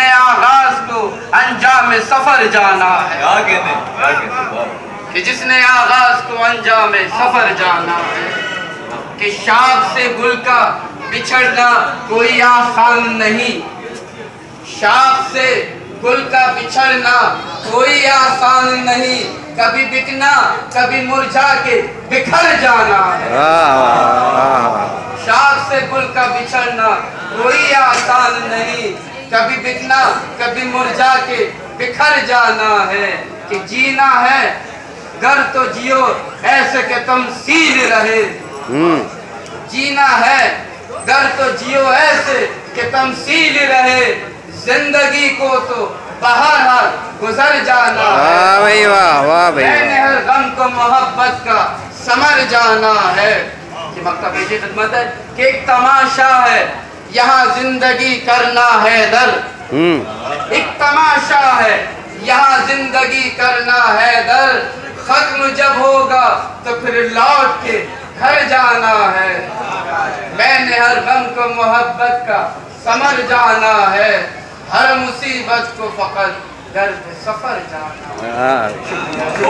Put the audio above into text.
जिसने आगाज को अंजाम सफर जाना है, कि जिसने आगाज को अंजाम सफर जाना है, कि शाख से गुल का बिछड़ना कोई आसान नहीं, शाख से गुल का बिछड़ना कोई आसान नहीं, कभी बिकना कभी मुरझा के बिखर जाना है। शाख से गुल का बिछड़ना कोई आसान नहीं, कभी बिकना कभी मुरझा के बिखर जाना है, कि जीना है गर तो जियो ऐसे के तमसील रहे, जीना है गर तो जियो ऐसे के तमसील रहे, जिंदगी को तो बहरहाल गुजर जाना है। भाई वाह वाह भाई, मैंने हर गम को मोहब्बत का समर जाना है। कि मक्तब की खिदमत है कि एक तमाशा है यहाँ जिंदगी करना है दर, एक तमाशा है यहाँ जिंदगी करना है दर, खत्म जब होगा तो फिर लौट के घर जाना है। मैंने हर गम को मोहब्बत का समर जाना है, हर मुसीबत को फकत दर्द सफर जाना है।